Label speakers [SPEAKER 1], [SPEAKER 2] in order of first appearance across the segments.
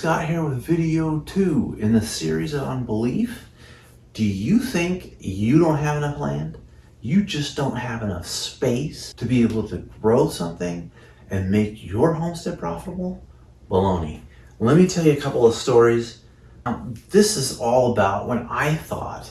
[SPEAKER 1] Scott here with video 2 in the series on belief. Do you think you don't have enough land? You just don't have enough space to be able to grow something and make your homestead profitable? Baloney. Let me tell you a couple of stories. This is all about when I thought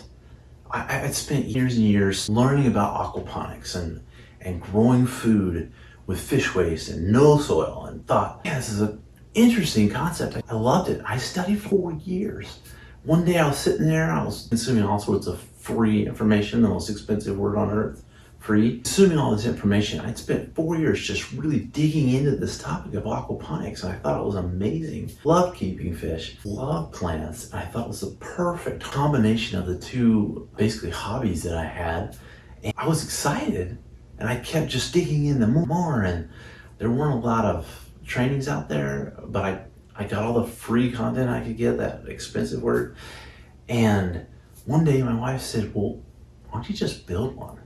[SPEAKER 1] I'd spent years and years learning about aquaponics and growing food with fish waste and no soil, and thought, yeah, this is an interesting concept. I loved it. I studied for 4 years. One day I was sitting there, I was consuming all sorts of free information, the most expensive word on earth, free. Consuming all this information, I'd spent 4 years just really digging into this topic of aquaponics, and I thought it was amazing. Loved keeping fish, loved plants, and I thought it was the perfect combination of the two basically hobbies that I had. And I was excited, and I kept just digging into more, and there weren't a lot of trainings out there, but I got all the free content I could get, that expensive word. And one day my wife said, well, why don't you just build one?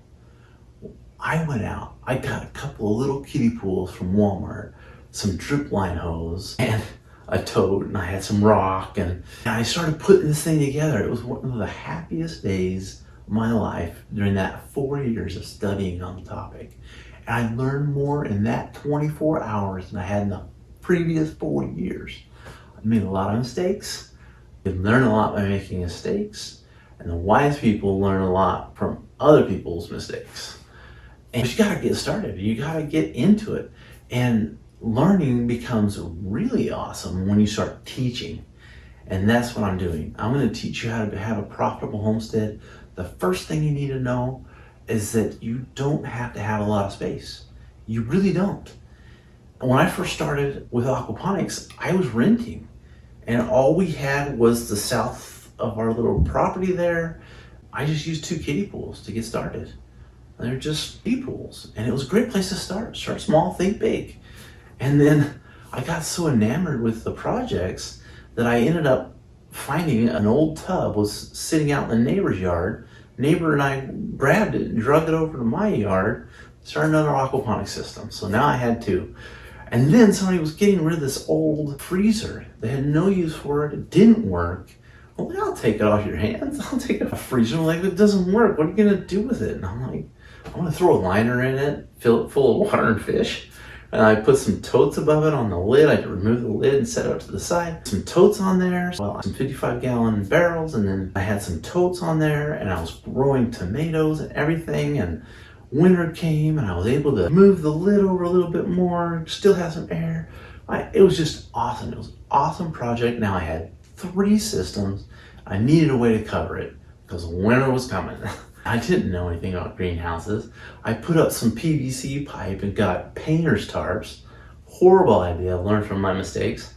[SPEAKER 1] I went out, I got a couple of little kiddie pools from Walmart, some drip line hose, and a tote, and I had some rock, and I started putting this thing together. It was one of the happiest days of my life during that 4 years of studying on the topic. And I learned more in that 24 hours than I had in the previous 4 years. I made a lot of mistakes. You learn a lot by making mistakes, and the wise people learn a lot from other people's mistakes. And you gotta get started. You gotta get into it. And learning becomes really awesome when you start teaching. And that's what I'm doing. I'm gonna teach you how to have a profitable homestead. The first thing you need to know is that you don't have to have a lot of space. You really don't. When I first started with aquaponics, I was renting, and all we had was the south of our little property there. I just used 2 kiddie pools to get started. They're just kiddie pools, and it was a great place to start. Start small, think big. And then I got so enamored with the projects that I ended up finding an old tub was sitting out in the neighbor's yard. Neighbor and I grabbed it and drug it over to my yard, started another aquaponics system. So now I had 2. And then somebody was getting rid of this old freezer. They had no use for it. It didn't work. Well, I'll take it off your hands. I'll take it off a freezer. I'm like, it doesn't work. What are you going to do with it? And I'm like, I'm going to throw a liner in it, fill it full of water and fish. And I put some totes above it on the lid. I removed the lid and set it up to the side. Some totes on there, well, some 55-gallon barrels, and then I had some totes on there, and I was growing tomatoes and everything, and winter came, and I was able to move the lid over a little bit more, still have some air. It was just awesome. It was an awesome project. Now I had 3 systems. I needed a way to cover it because winter was coming. I didn't know anything about greenhouses. I put up some PVC pipe and got painter's tarps. Horrible idea, learned from my mistakes.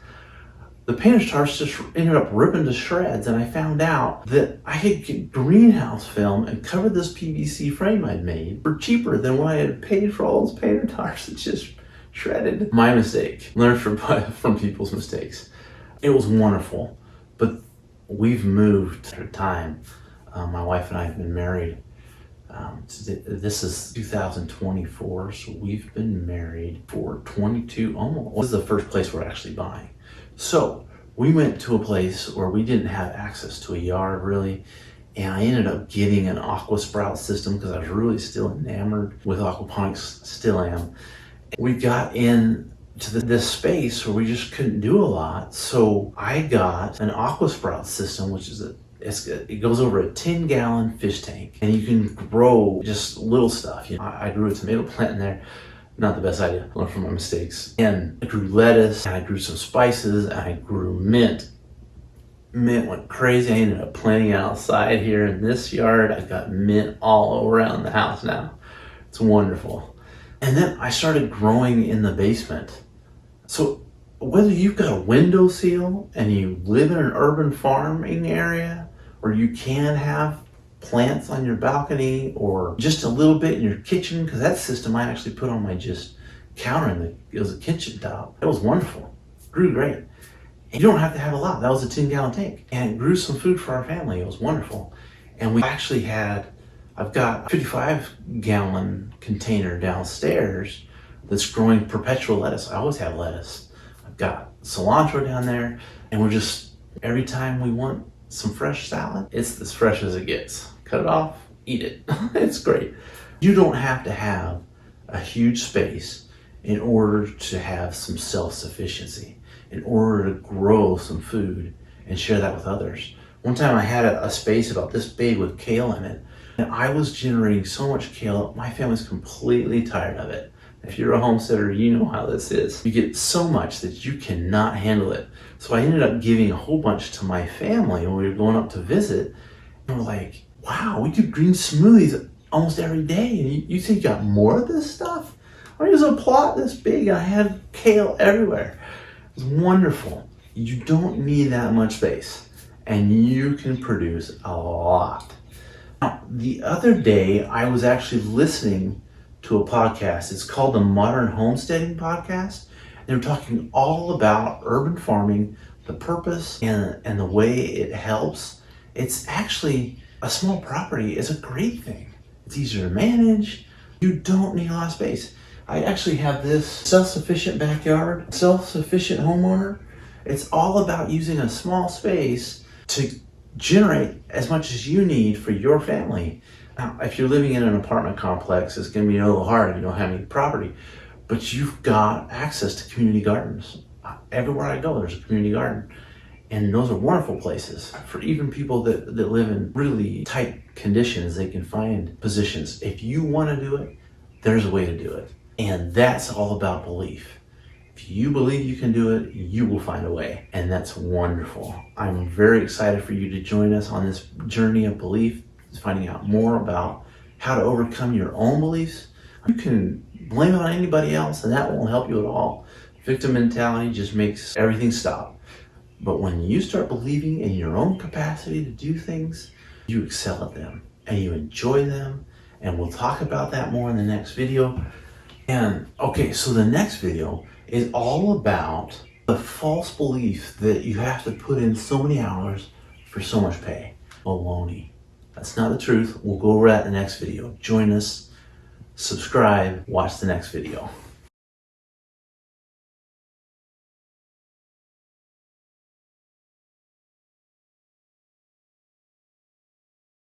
[SPEAKER 1] The painter's tarps just ended up ripping to shreds, and I found out that I could get greenhouse film and cover this PVC frame I'd made for cheaper than what I had paid for all those painter tarps. It just shredded. My mistake. Learn from people's mistakes. It was wonderful, but we've moved through time. My wife and I have been married. This is 2024, so we've been married for 22, almost. This is the first place we're actually buying. So we went to a place where we didn't have access to a yard really, and I ended up getting an aquasprout system because I was really still enamored with aquaponics, still am. We got in to this space where we just couldn't do a lot, so I got an aquasprout system, which is it goes over a 10-gallon fish tank, and you can grow just little stuff. You know, I grew a tomato plant in there. Not the best idea. Learn from my mistakes. And I grew lettuce, and I grew some spices, and I grew mint. Mint went crazy. I ended up planting it outside here in this yard. I've got mint all around the house now. It's wonderful. And then I started growing in the basement. So whether you've got a window seal and you live in an urban farming area, or you can have plants on your balcony or just a little bit in your kitchen, because that system I actually put on my just counter it was a kitchen top. It was wonderful. Grew great. And you don't have to have a lot. That was a 10-gallon tank. And it grew some food for our family. It was wonderful. And we actually I've got a 55-gallon container downstairs that's growing perpetual lettuce. I always have lettuce. I've got cilantro down there. And we're just, every time we want some fresh salad, it's as fresh as it gets. Cut it off, eat it. It's great. You don't have to have a huge space in order to have some self-sufficiency, in order to grow some food and share that with others. One time I had a space about this big with kale in it, and I was generating so much kale, my family's completely tired of it. If you're a homesteader, you know how this is. You get so much that you cannot handle it. So I ended up giving a whole bunch to my family when we were going up to visit. And we're like, wow, we do green smoothies almost every day. And you think you got more of this stuff? I mean, it was a plot this big and I had kale everywhere. It was wonderful. You don't need that much space and you can produce a lot. Now, the other day I was actually listening to a podcast. It's called the Modern Homesteading Podcast. They were talking all about urban farming, the purpose and the way it helps. It's actually, a small property is a great thing. It's easier to manage. You don't need a lot of space. I actually have this self-sufficient backyard, self-sufficient homeowner. It's all about using a small space to generate as much as you need for your family. Now, if you're living in an apartment complex, it's going to be a little hard if you don't have any property, but you've got access to community gardens. Everywhere I go, there's a community garden. And those are wonderful places for even people that live in really tight conditions. They can find positions. If you want to do it, there's a way to do it. And that's all about belief. If you believe you can do it, you will find a way. And that's wonderful. I'm very excited for you to join us on this journey of belief, finding out more about how to overcome your own beliefs. You can blame it on anybody else and that won't help you at all. Victim mentality just makes everything stop. But when you start believing in your own capacity to do things, you excel at them and you enjoy them. And we'll talk about that more in the next video. And okay, so the next video is all about the false belief that you have to put in so many hours for so much pay. Baloney. That's not the truth. We'll go over that in the next video. Join us, subscribe, watch the next video.